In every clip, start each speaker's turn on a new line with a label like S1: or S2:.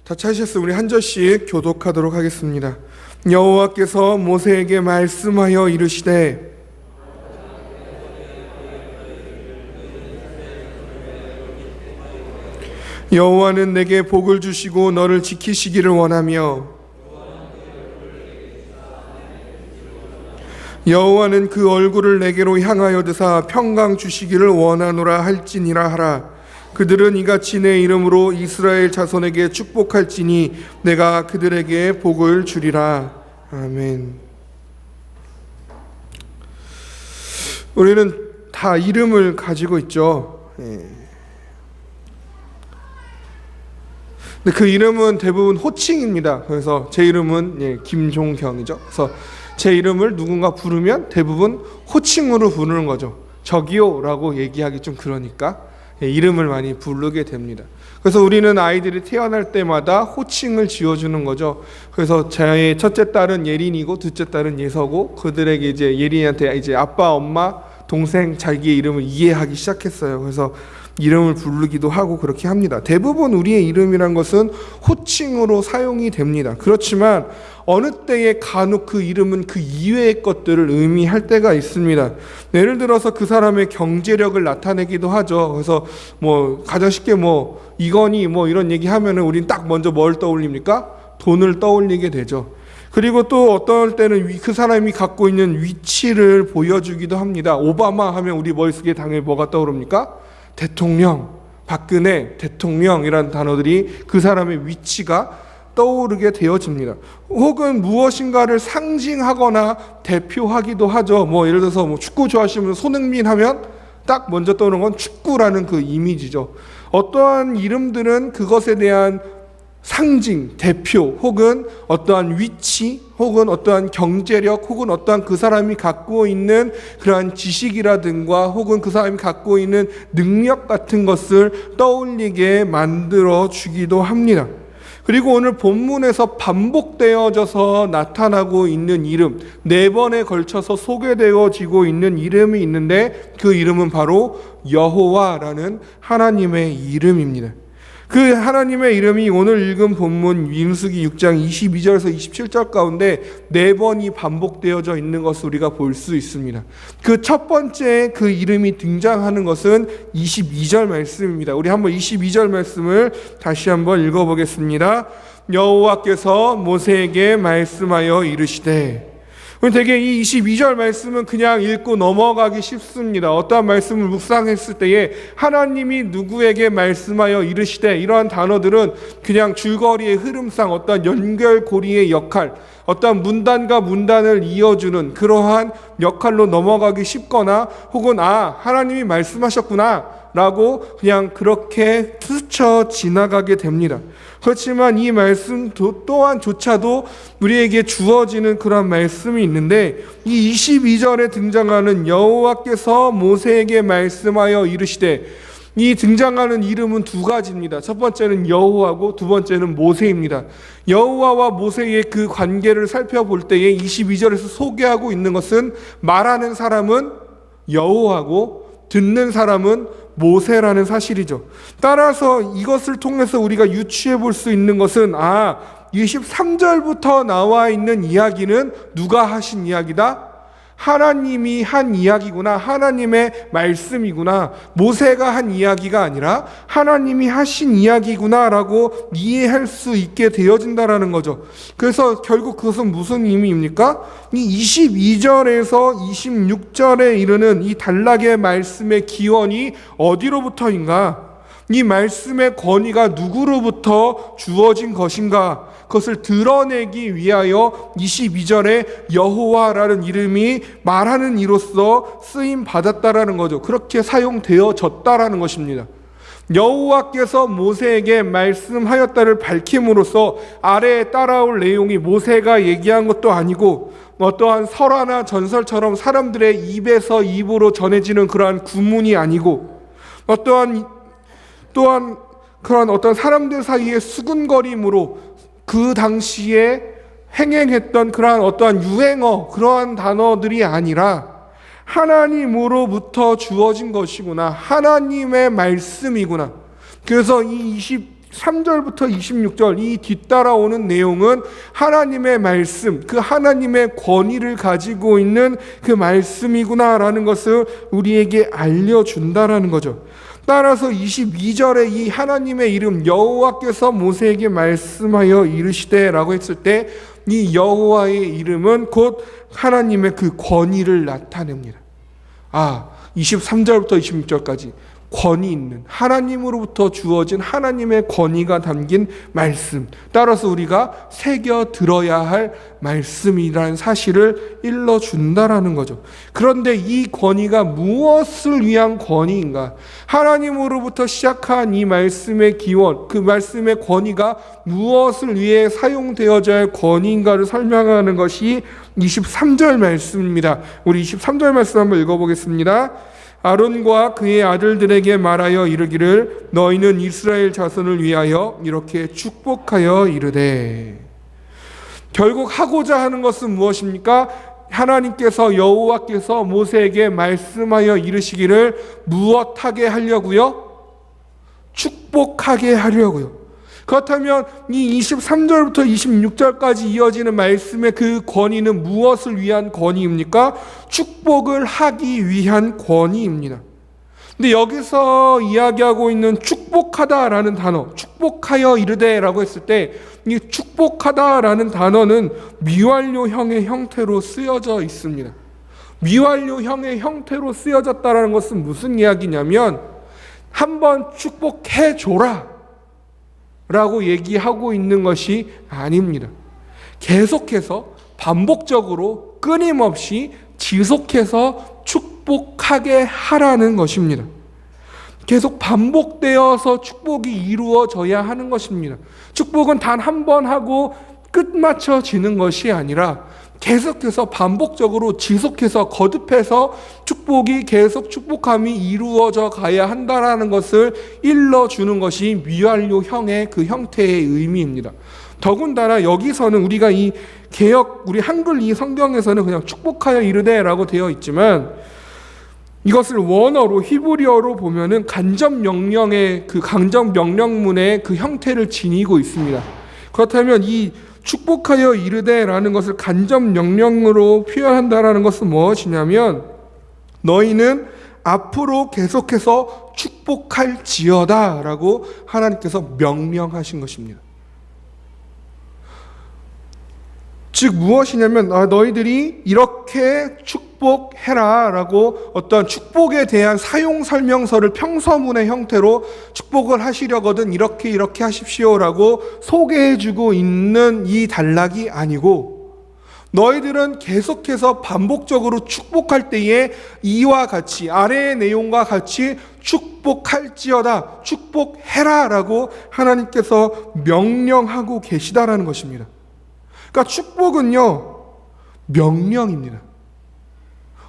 S1: 다 찾으셨으면 우리 한 절씩 교독하도록 하겠습니다. 여호와께서 모세에게 말씀하여 이르시되 여호와는 내게 복을 주시고 너를 지키시기를 원하며 여호와는 그 얼굴을 내게로 향하여 드사 평강 주시기를 원하노라 할지니라 하라. 그들은 이같이 내 이름으로 이스라엘 자손에게 축복할지니 내가 그들에게 복을 주리라. 아멘. 우리는 다 이름을 가지고 있죠. 근데 그 이름은 대부분 호칭입니다. 그래서 제 이름은 김종경이죠. 그래서 제 이름을 누군가 부르면 대부분 호칭으로 부르는 거죠. 저기요 라고 얘기하기 좀 그러니까 이름을 많이 부르게 됩니다. 그래서 우리는 아이들이 태어날 때마다 호칭을 지어주는 거죠. 그래서 제 첫째 딸은 예린이고 둘째 딸은 예서고 그들에게 이제 예린이한테 이제 아빠, 엄마, 동생, 자기의 이름을 이해하기 시작했어요. 그래서 이름을 부르기도 하고 그렇게 합니다. 대부분 우리의 이름이란 것은 호칭으로 사용이 됩니다. 그렇지만 어느 때에 간혹 그 이름은 그 이외의 것들을 의미할 때가 있습니다. 예를 들어서 그 사람의 경제력을 나타내기도 하죠. 그래서 가장 쉽게 이건희 이런 얘기 하면은 우린 딱 먼저 뭘 떠올립니까? 돈을 떠올리게 되죠. 그리고 또 어떨 때는 그 사람이 갖고 있는 위치를 보여주기도 합니다. 오바마 하면 우리 머릿속에 당연히 뭐가 떠오릅니까? 대통령, 박근혜 대통령이라는 단어들이 그 사람의 위치가 떠오르게 되어집니다. 혹은 무엇인가를 상징하거나 대표하기도 하죠. 예를 들어서 축구 좋아하시면 손흥민 하면 딱 먼저 떠오르는 건 축구라는 그 이미지죠. 어떠한 이름들은 그것에 대한 상징, 대표, 혹은 어떠한 위치, 혹은 어떠한 경제력, 혹은 어떠한 그 사람이 갖고 있는 그러한 지식이라든가 혹은 그 사람이 갖고 있는 능력 같은 것을 떠올리게 만들어 주기도 합니다. 그리고 오늘 본문에서 반복되어져서 나타나고 있는 이름, 4번에 걸쳐서 소개되어지고 있는 이름이 있는데 그 이름은 바로 여호와라는 하나님의 이름입니다. 그 하나님의 이름이 오늘 읽은 본문 민수기 6장 22절에서 27절 가운데 4번이 반복되어져 있는 것을 우리가 볼 수 있습니다. 그 첫 번째 그 이름이 등장하는 것은 22절 말씀입니다. 우리 한번 22절 말씀을 다시 한번 읽어보겠습니다. 여호와께서 모세에게 말씀하여 이르시되. 되게 이 22절 말씀은 그냥 읽고 넘어가기 쉽습니다. 어떠한 말씀을 묵상했을 때에 하나님이 누구에게 말씀하여 이르시되 이러한 단어들은 그냥 줄거리의 흐름상 어떠한 연결고리의 역할, 어떠한 문단과 문단을 이어주는 그러한 역할로 넘어가기 쉽거나 혹은 하나님이 말씀하셨구나 라고 그냥 그렇게 스쳐 지나가게 됩니다. 그렇지만 이 말씀 또한조차도 우리에게 주어지는 그런 말씀이 있는데 이 22절에 등장하는 여호와께서 모세에게 말씀하여 이르시되 이 등장하는 이름은 2가지입니다. 첫 번째는 여호와고 두 번째는 모세입니다. 여호와와 모세의 그 관계를 살펴볼 때에 22절에서 소개하고 있는 것은 말하는 사람은 여호와고 듣는 사람은 모세라는 사실이죠. 따라서 이것을 통해서 우리가 유추해 볼 수 있는 것은 23절부터 나와 있는 이야기는 누가 하신 이야기다? 하나님이 한 이야기구나. 하나님의 말씀이구나. 모세가 한 이야기가 아니라 하나님이 하신 이야기구나 라고 이해할 수 있게 되어진다라는 거죠. 그래서 결국 그것은 무슨 의미입니까? 이 22절에서 26절에 이르는 이 단락의 말씀의 기원이 어디로부터인가? 이 말씀의 권위가 누구로부터 주어진 것인가? 그것을 드러내기 위하여 22절에 여호와라는 이름이 말하는 이로써 쓰임 받았다라는 거죠. 그렇게 사용되어졌다라는 것입니다. 여호와께서 모세에게 말씀하였다를 밝힘으로써 아래에 따라올 내용이 모세가 얘기한 것도 아니고 어떠한 설화나 전설처럼 사람들의 입에서 입으로 전해지는 그러한 구문이 아니고 또한 그런 어떤 사람들 사이의 수군거림으로 그 당시에 행행했던 그러한 어떠한 유행어 그러한 단어들이 아니라 하나님으로부터 주어진 것이구나. 하나님의 말씀이구나. 그래서 이 23절부터 26절 이 뒤따라오는 내용은 하나님의 말씀, 그 하나님의 권위를 가지고 있는 그 말씀이구나라는 것을 우리에게 알려준다라는 거죠. 따라서 22절에 이 하나님의 이름 여호와께서 모세에게 말씀하여 이르시되라고 했을 때 이 여호와의 이름은 곧 하나님의 그 권위를 나타냅니다. 23절부터 26절까지 권위 있는 하나님으로부터 주어진 하나님의 권위가 담긴 말씀, 따라서 우리가 새겨 들어야 할 말씀이라는 사실을 일러준다라는 거죠. 그런데 이 권위가 무엇을 위한 권위인가? 하나님으로부터 시작한 이 말씀의 기원, 그 말씀의 권위가 무엇을 위해 사용되어져야 할 권위인가를 설명하는 것이 23절 말씀입니다. 우리 23절 말씀 한번 읽어보겠습니다. 아론과 그의 아들들에게 말하여 이르기를 너희는 이스라엘 자손을 위하여 이렇게 축복하여 이르되. 결국 하고자 하는 것은 무엇입니까? 하나님께서 여호와께서 모세에게 말씀하여 이르시기를 무엇하게 하려고요? 축복하게 하려고요. 그렇다면 이 23절부터 26절까지 이어지는 말씀의 그 권위는 무엇을 위한 권위입니까? 축복을 하기 위한 권위입니다. 근데 여기서 이야기하고 있는 축복하다라는 단어, 축복하여 이르되라고 했을 때 이 축복하다라는 단어는 미완료형의 형태로 쓰여져 있습니다. 미완료형의 형태로 쓰여졌다라는 것은 무슨 이야기냐면 한번 축복해줘라 라고 얘기하고 있는 것이 아닙니다. 계속해서 반복적으로 끊임없이 지속해서 축복하게 하라는 것입니다. 계속 반복되어서 축복이 이루어져야 하는 것입니다. 축복은 단 한 번 하고 끝마쳐지는 것이 아니라 계속해서 반복적으로 지속해서 거듭해서 축복이 계속 축복함이 이루어져 가야 한다라는 것을 일러주는 것이 미완료형의 그 형태의 의미입니다. 더군다나 여기서는 우리가 이 개역, 우리 한글 이 성경에서는 그냥 축복하여 이르되라고 되어 있지만 이것을 원어로 히브리어로 보면은 간접 명령의 그 간접 명령문의 그 형태를 지니고 있습니다. 그렇다면 이 축복하여 이르되라는 것을 간접 명령으로 표현한다라는 것은 무엇이냐면 너희는 앞으로 계속해서 축복할지어다 라고 하나님께서 명령하신 것입니다. 즉 무엇이냐면 너희들이 이렇게 축복해라 라고 어떤 축복에 대한 사용 설명서를 평서문의 형태로 축복을 하시려거든 이렇게 하십시오 라고 소개해주고 있는 이 단락이 아니고 너희들은 계속해서 반복적으로 축복할 때에 이와 같이 아래의 내용과 같이 축복할지어다 축복해라 라고 하나님께서 명령하고 계시다라는 것입니다. 그러니까 축복은요 명령입니다.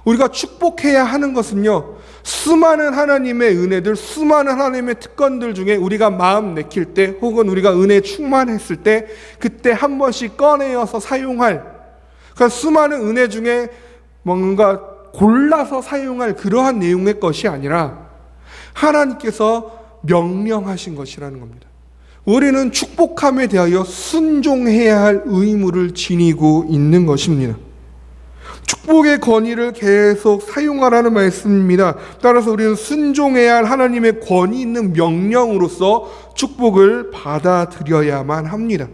S1: 우리가 축복해야 하는 것은요 수많은 하나님의 은혜들, 수많은 하나님의 특권들 중에 우리가 마음 내킬 때 혹은 우리가 은혜 충만했을 때 그때 한 번씩 꺼내어서 사용할, 그러니까 수많은 은혜 중에 뭔가 골라서 사용할 그러한 내용의 것이 아니라 하나님께서 명령하신 것이라는 겁니다. 우리는 축복함에 대하여 순종해야 할 의무를 지니고 있는 것입니다. 축복의 권위를 계속 사용하라는 말씀입니다. 따라서 우리는 순종해야 할 하나님의 권위 있는 명령으로서 축복을 받아들여야만 합니다.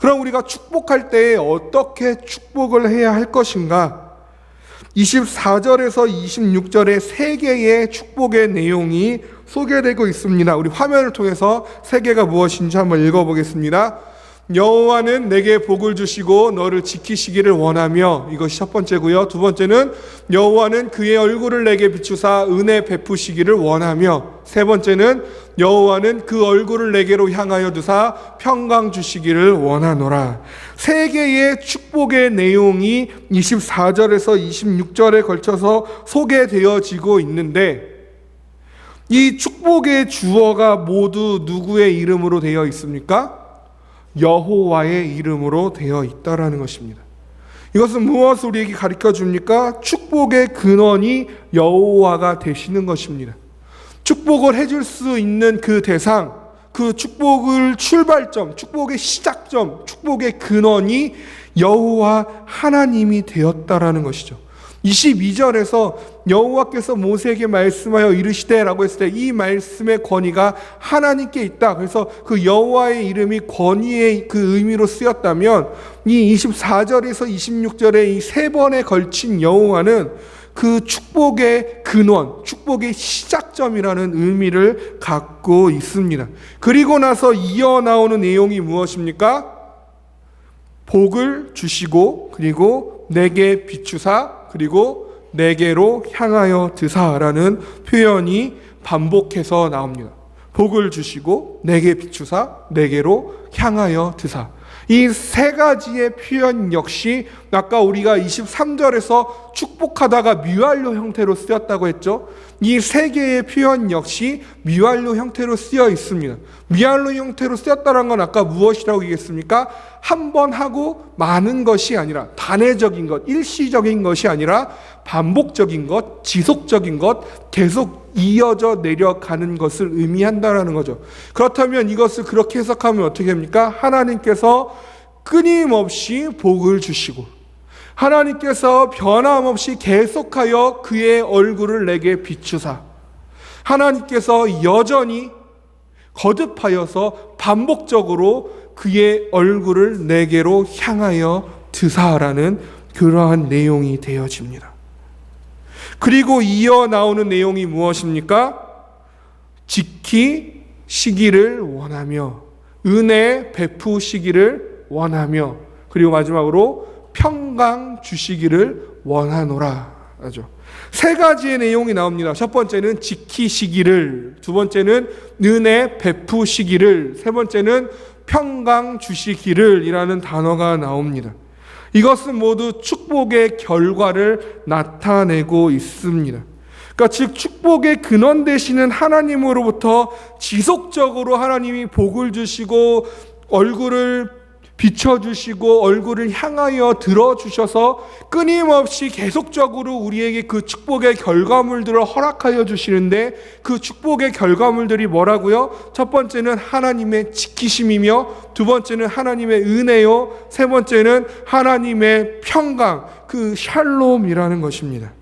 S1: 그럼 우리가 축복할 때 어떻게 축복을 해야 할 것인가? 24절에서 26절에 세 개의 축복의 내용이 소개되고 있습니다. 우리 화면을 통해서 세 개가 무엇인지 한번 읽어보겠습니다. 여호와는 내게 복을 주시고 너를 지키시기를 원하며, 이것이 첫 번째고요. 두 번째는 여호와는 그의 얼굴을 내게 비추사 은혜 베푸시기를 원하며, 세 번째는 여호와는 그 얼굴을 내게로 향하여 두사 평강 주시기를 원하노라. 세 개의 축복의 내용이 24절에서 26절에 걸쳐서 소개되어지고 있는데 이 축복의 주어가 모두 누구의 이름으로 되어 있습니까? 여호와의 이름으로 되어 있다라는 것입니다. 이것은 무엇을 우리에게 가르쳐 줍니까? 축복의 근원이 여호와가 되시는 것입니다. 축복을 해줄 수 있는 그 대상, 그 축복을 출발점, 축복의 시작점, 축복의 근원이 여호와 하나님이 되었다라는 것이죠. 22절에서 여호와께서 모세에게 말씀하여 이르시되라고 했을 때 이 말씀의 권위가 하나님께 있다. 그래서 그 여호와의 이름이 권위의 그 의미로 쓰였다면 이 24절에서 26절의 이 세 번에 걸친 여호와는 그 축복의 근원, 축복의 시작점이라는 의미를 갖고 있습니다. 그리고 나서 이어 나오는 내용이 무엇입니까? 복을 주시고 그리고 내게 비추사 그리고 내게로 향하여 드사라는 표현이 반복해서 나옵니다. 복을 주시고 내게 비추사 내게로 향하여 드사. 이 세 가지의 표현 역시 아까 우리가 23절에서 축복하다가 미완료 형태로 쓰였다고 했죠. 이 세 개의 표현 역시 미완료 형태로 쓰여 있습니다. 미완료 형태로 쓰였다는 건 아까 무엇이라고 얘기했습니까? 한 번 하고 많은 것이 아니라 단회적인 것, 일시적인 것이 아니라 반복적인 것, 지속적인 것, 계속 이어져 내려가는 것을 의미한다는 거죠. 그렇다면 이것을 그렇게 해석하면 어떻게 됩니까? 하나님께서 끊임없이 복을 주시고 하나님께서 변함없이 계속하여 그의 얼굴을 내게 비추사 하나님께서 여전히 거듭하여서 반복적으로 그의 얼굴을 내게로 향하여 드사라는 그러한 내용이 되어집니다. 그리고 이어 나오는 내용이 무엇입니까? 지키시기를 원하며 은혜 베푸시기를 원하며 그리고 마지막으로 평강 주시기를 원하노라 하죠. 세 가지의 내용이 나옵니다. 첫 번째는 지키시기를, 두 번째는 은혜 베푸시기를, 세 번째는 평강 주시기를 이라는 단어가 나옵니다. 이것은 모두 축복의 결과를 나타내고 있습니다. 그러니까 즉 축복의 근원 되시는 하나님으로부터 지속적으로 하나님이 복을 주시고 얼굴을 비춰주시고 얼굴을 향하여 들어주셔서 끊임없이 계속적으로 우리에게 그 축복의 결과물들을 허락하여 주시는데 그 축복의 결과물들이 뭐라고요? 첫 번째는 하나님의 지키심이며 두 번째는 하나님의 은혜요 세 번째는 하나님의 평강, 그 샬롬이라는 것입니다.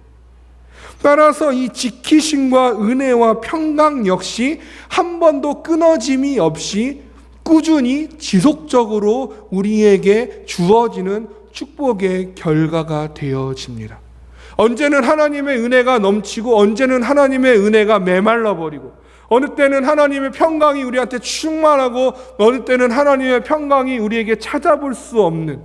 S1: 따라서 이 지키심과 은혜와 평강 역시 한 번도 끊어짐이 없이 꾸준히 지속적으로 우리에게 주어지는 축복의 결과가 되어집니다. 언제는 하나님의 은혜가 넘치고 언제는 하나님의 은혜가 메말라버리고 어느 때는 하나님의 평강이 우리한테 충만하고 어느 때는 하나님의 평강이 우리에게 찾아볼 수 없는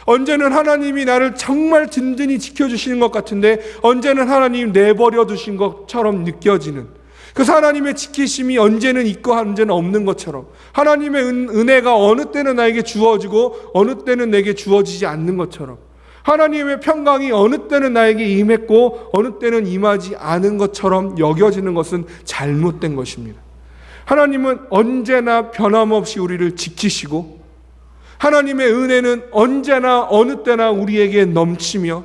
S1: 언제는 하나님이 나를 정말 든든히 지켜주시는 것 같은데 언제는 하나님이 내버려 두신 것처럼 느껴지는 그래서 하나님의 지키심이 언제는 있고 언제는 없는 것처럼 하나님의 은혜가 어느 때는 나에게 주어지고 어느 때는 내게 주어지지 않는 것처럼 하나님의 평강이 어느 때는 나에게 임했고 어느 때는 임하지 않은 것처럼 여겨지는 것은 잘못된 것입니다. 하나님은 언제나 변함없이 우리를 지키시고 하나님의 은혜는 언제나 어느 때나 우리에게 넘치며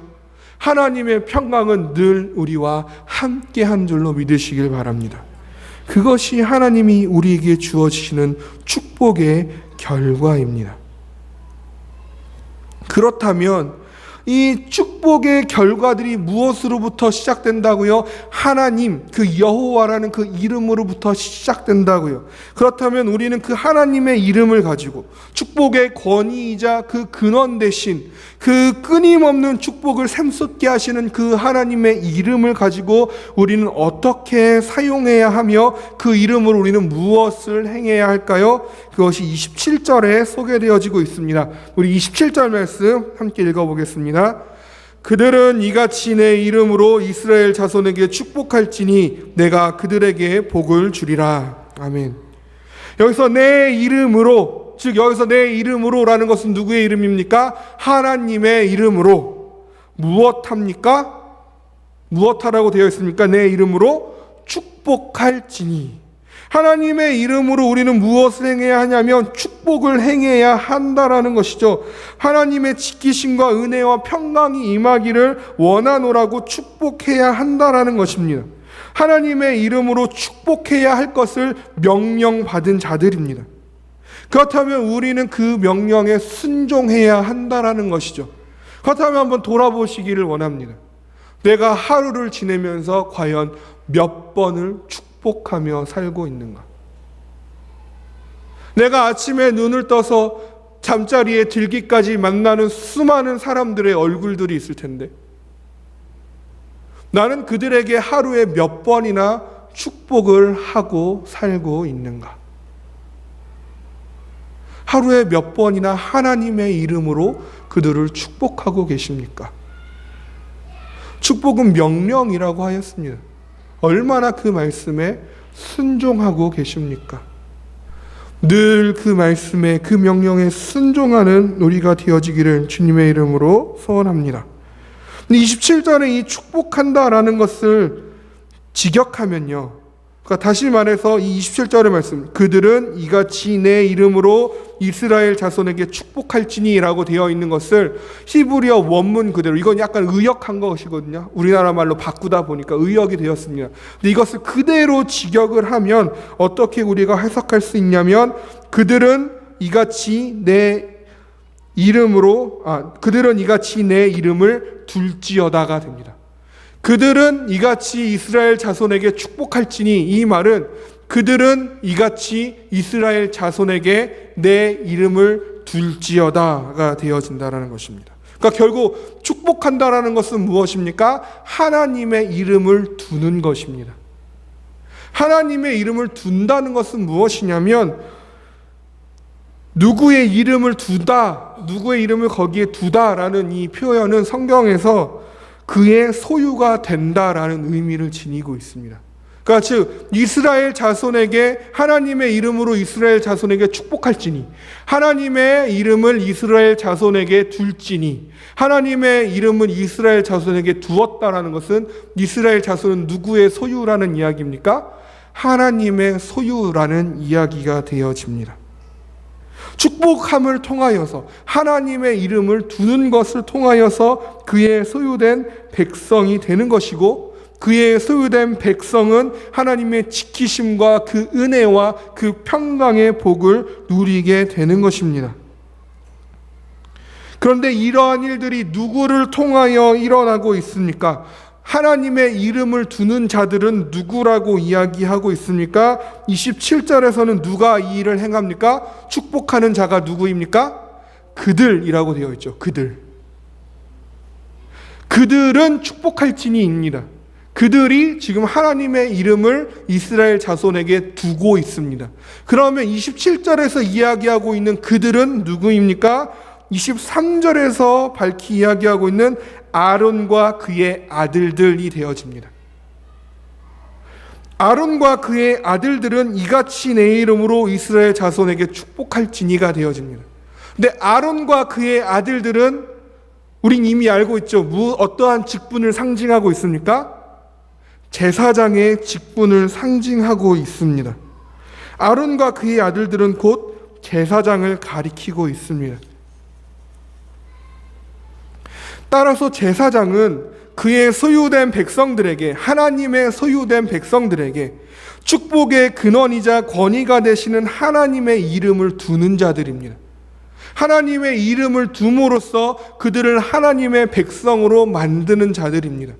S1: 하나님의 평강은 늘 우리와 함께한 줄로 믿으시길 바랍니다. 그것이 하나님이 우리에게 주어지시는 축복의 결과입니다. 그렇다면 이 축복의 결과들이 무엇으로부터 시작된다고요? 하나님, 그 여호와라는 그 이름으로부터 시작된다고요. 그렇다면 우리는 그 하나님의 이름을 가지고 축복의 권위이자 그 근원 대신 그 끊임없는 축복을 샘솟게 하시는 그 하나님의 이름을 가지고 우리는 어떻게 사용해야 하며 그 이름으로 우리는 무엇을 행해야 할까요? 그것이 27절에 소개되어지고 있습니다. 우리 27절 말씀 함께 읽어보겠습니다. 그들은 이같이 내 이름으로 이스라엘 자손에게 축복할지니 내가 그들에게 복을 주리라. 아멘. 여기서 내 이름으로, 즉 여기서 내 이름으로라는 것은 누구의 이름입니까? 하나님의 이름으로. 무엇합니까? 무엇하라고 되어 있습니까? 내 이름으로 축복할지니. 하나님의 이름으로 우리는 무엇을 행해야 하냐면 축복을 행해야 한다라는 것이죠. 하나님의 지키심과 은혜와 평강이 임하기를 원하노라고 축복해야 한다라는 것입니다. 하나님의 이름으로 축복해야 할 것을 명령받은 자들입니다. 그렇다면 우리는 그 명령에 순종해야 한다라는 것이죠. 그렇다면 한번 돌아보시기를 원합니다. 내가 하루를 지내면서 과연 몇 번을 축복하며 살고 있는가? 내가 아침에 눈을 떠서 잠자리에 들기까지 만나는 수많은 사람들의 얼굴들이 있을 텐데 나는 그들에게 하루에 몇 번이나 축복을 하고 살고 있는가? 하루에 몇 번이나 하나님의 이름으로 그들을 축복하고 계십니까? 축복은 명령이라고 하였습니다. 얼마나 그 말씀에 순종하고 계십니까? 늘 그 말씀에, 그 명령에 순종하는 우리가 되어지기를 주님의 이름으로 소원합니다. 27절에 이 축복한다라는 것을 직역하면요, 그러니까 다시 말해서 이 27절의 말씀, 그들은 이같이 내 이름으로 이스라엘 자손에게 축복할지니 라고 되어 있는 것을 히브리어 원문 그대로, 이건 약간 의역한 것이거든요. 우리나라 말로 바꾸다 보니까 의역이 되었습니다. 근데 이것을 그대로 직역을 하면 어떻게 우리가 해석할 수 있냐면, 그들은 이같이 내 이름을 둘지어다가 됩니다. 그들은 이같이 이스라엘 자손에게 축복할지니, 이 말은 그들은 이같이 이스라엘 자손에게 내 이름을 둘지어다가 되어진다라는 것입니다. 그러니까 결국 축복한다라는 것은 무엇입니까? 하나님의 이름을 두는 것입니다. 하나님의 이름을 둔다는 것은 무엇이냐면, 누구의 이름을 두다, 누구의 이름을 거기에 두다라는 이 표현은 성경에서 그의 소유가 된다라는 의미를 지니고 있습니다. 그러니까 즉 이스라엘 자손에게, 하나님의 이름으로 이스라엘 자손에게 축복할지니, 하나님의 이름을 이스라엘 자손에게 둘지니, 하나님의 이름을 이스라엘 자손에게 두었다라는 것은 이스라엘 자손은 누구의 소유라는 이야기입니까? 하나님의 소유라는 이야기가 되어집니다. 축복함을 통하여서, 하나님의 이름을 두는 것을 통하여서 그의 소유된 백성이 되는 것이고, 그의 소유된 백성은 하나님의 지키심과 그 은혜와 그 평강의 복을 누리게 되는 것입니다. 그런데 이러한 일들이 누구를 통하여 일어나고 있습니까? 하나님의 이름을 두는 자들은 누구라고 이야기하고 있습니까? 27절에서는 누가 이 일을 행합니까? 축복하는 자가 누구입니까? 그들이라고 되어 있죠. 그들은 축복할지니입니다. 그들이 지금 하나님의 이름을 이스라엘 자손에게 두고 있습니다. 그러면 27절에서 이야기하고 있는 그들은 누구입니까? 23절에서 밝히 이야기하고 있는 아론과 그의 아들들이 되어집니다. 아론과 그의 아들들은 이같이 내 이름으로 이스라엘 자손에게 축복할지니가 되어집니다. 근데 아론과 그의 아들들은 우린 이미 알고 있죠. 어떠한 직분을 상징하고 있습니까? 제사장의 직분을 상징하고 있습니다. 아론과 그의 아들들은 곧 제사장을 가리키고 있습니다. 따라서 제사장은 그의 소유된 백성들에게, 하나님의 소유된 백성들에게 축복의 근원이자 권위가 되시는 하나님의 이름을 두는 자들입니다. 하나님의 이름을 둠으로써 그들을 하나님의 백성으로 만드는 자들입니다.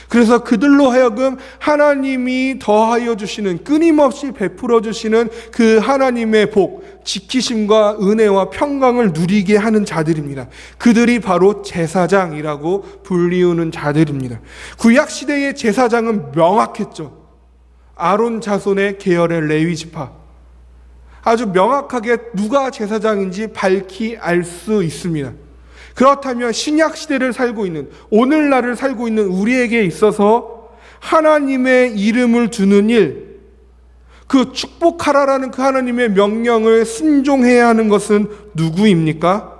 S1: 그래서 그들로 하여금 하나님이 더하여 주시는, 끊임없이 베풀어 주시는 그 하나님의 복, 지키심과 은혜와 평강을 누리게 하는 자들입니다. 그들이 바로 제사장이라고 불리우는 자들입니다. 구약시대의 제사장은 명확했죠. 아론 자손의 계열의 레위 지파, 아주 명확하게 누가 제사장인지 밝히 알 수 있습니다. 그렇다면 신약시대를 살고 있는, 오늘날을 살고 있는 우리에게 있어서 하나님의 이름을 두는 일, 그 축복하라라는 그 하나님의 명령을 순종해야 하는 것은 누구입니까?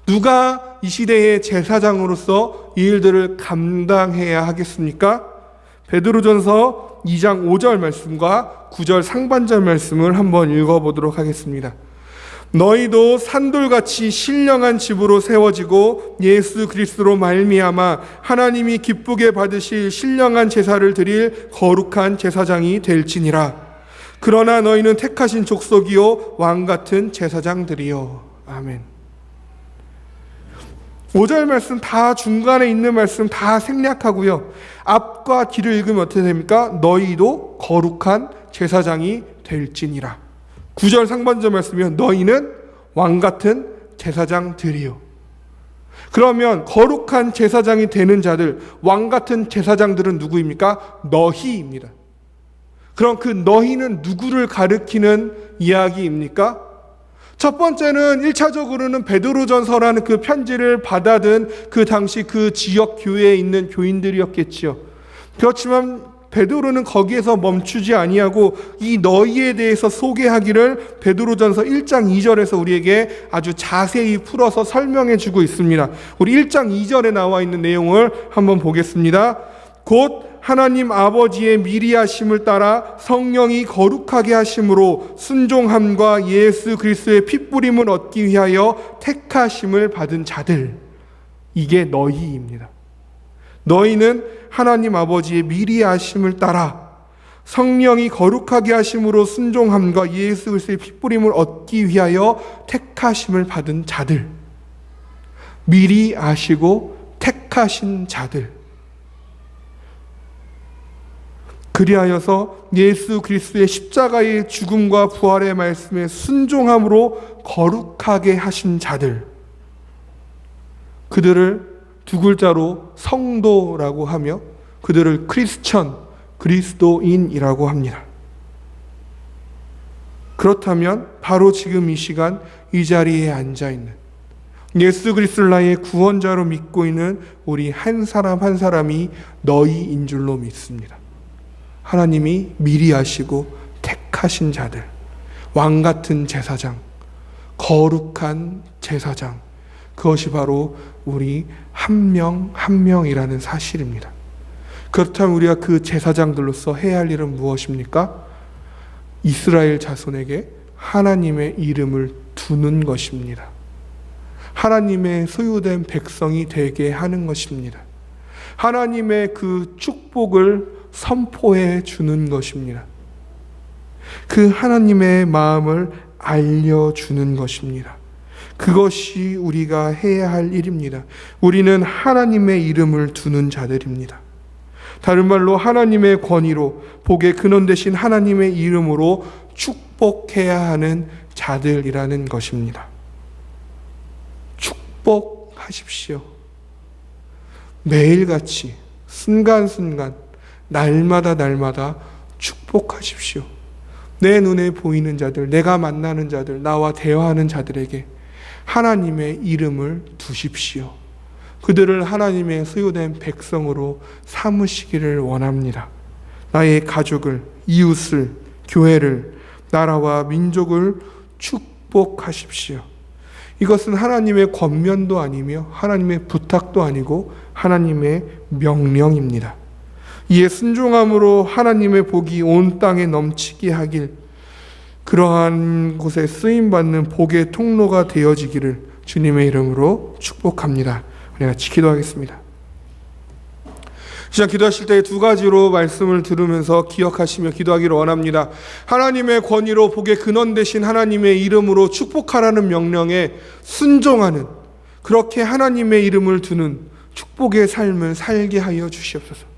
S1: 누가 이 시대의 제사장으로서 이 일들을 감당해야 하겠습니까? 베드로전서 2장 5절 말씀과 9절 상반절 말씀을 한번 읽어보도록 하겠습니다. 너희도 산돌같이 신령한 집으로 세워지고 예수 그리스도로 말미암아 하나님이 기쁘게 받으실 신령한 제사를 드릴 거룩한 제사장이 될지니라. 그러나 너희는 택하신 족속이요 왕같은 제사장들이요. 아멘. 5절 말씀 다, 중간에 있는 말씀 다 생략하고요, 앞과 뒤를 읽으면 어떻게 됩니까? 너희도 거룩한 제사장이 될지니라. 9절 상반절 말씀이면 너희는 왕같은 제사장들이요. 그러면 거룩한 제사장이 되는 자들, 왕같은 제사장들은 누구입니까? 너희입니다. 그럼 그 너희는 누구를 가리키는 이야기입니까? 첫 번째는 1차적으로는 베드로전서라는 그 편지를 받아든 그 당시 그 지역 교회에 있는 교인들이었겠지요. 그렇지만 베드로는 거기에서 멈추지 아니하고 이 너희에 대해서 소개하기를 베드로전서 1장 2절에서 우리에게 아주 자세히 풀어서 설명해 주고 있습니다. 우리 1장 2절에 나와 있는 내용을 한번 보겠습니다. 곧 하나님 아버지의 미리 하심을 따라 성령이 거룩하게 하심으로 순종함과 예수 그리스도의 핏부림을 얻기 위하여 택하심을 받은 자들, 이게 너희입니다. 너희는 하나님 아버지의 미리 하심을 따라 성령이 거룩하게 하심으로 순종함과 예수 그리스도의 핏부림을 얻기 위하여 택하심을 받은 자들, 미리 아시고 택하신 자들, 그리하여서 예수 그리스도의 십자가의 죽음과 부활의 말씀에 순종함으로 거룩하게 하신 자들, 그들을 두 글자로 성도라고 하며 그들을 크리스천, 그리스도인이라고 합니다. 그렇다면 바로 지금 이 시간 이 자리에 앉아있는 예수 그리스도를 나의 구원자로 믿고 있는 우리 한 사람 한 사람이 너희인 줄로 믿습니다. 하나님이 미리 하시고 택하신 자들, 왕같은 제사장, 거룩한 제사장, 그것이 바로 우리 한 명 한 명이라는 사실입니다. 그렇다면 우리가 그 제사장들로서 해야 할 일은 무엇입니까? 이스라엘 자손에게 하나님의 이름을 두는 것입니다. 하나님의 소유된 백성이 되게 하는 것입니다. 하나님의 그 축복을 선포해 주는 것입니다. 그 하나님의 마음을 알려주는 것입니다. 그것이 우리가 해야 할 일입니다. 우리는 하나님의 이름을 두는 자들입니다. 다른 말로 하나님의 권위로 복의 근원 되신 하나님의 이름으로 축복해야 하는 자들이라는 것입니다. 축복하십시오. 매일같이 순간순간 날마다 축복하십시오. 내 눈에 보이는 자들, 내가 만나는 자들, 나와 대화하는 자들에게 하나님의 이름을 두십시오. 그들을 하나님의 소유된 백성으로 삼으시기를 원합니다. 나의 가족을, 이웃을, 교회를, 나라와 민족을 축복하십시오. 이것은 하나님의 권면도 아니며 하나님의 부탁도 아니고 하나님의 명령입니다. 이에 순종함으로 하나님의 복이 온 땅에 넘치게 하길, 그러한 곳에 쓰임받는 복의 통로가 되어지기를 주님의 이름으로 축복합니다. 우리 같이 기도하겠습니다. 시작 기도하실 때 두 가지로 말씀을 들으면서 기억하시며 기도하기를 원합니다. 하나님의 권위로 복의 근원 되신 하나님의 이름으로 축복하라는 명령에 순종하는, 그렇게 하나님의 이름을 두는 축복의 삶을 살게 하여 주시옵소서.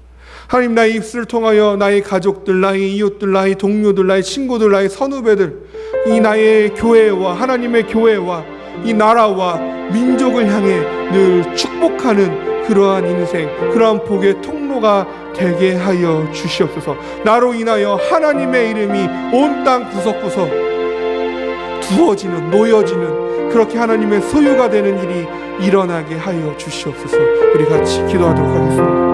S1: 하나님, 나의 입술을 통하여 나의 가족들, 나의 이웃들, 나의 동료들, 나의 친구들, 나의 선후배들, 이 나의 교회와 하나님의 교회와 이 나라와 민족을 향해 늘 축복하는 그러한 인생, 그러한 복의 통로가 되게 하여 주시옵소서. 나로 인하여 하나님의 이름이 온 땅 구석구석 두어지는, 놓여지는, 그렇게 하나님의 소유가 되는 일이 일어나게 하여 주시옵소서. 우리 같이 기도하도록 하겠습니다.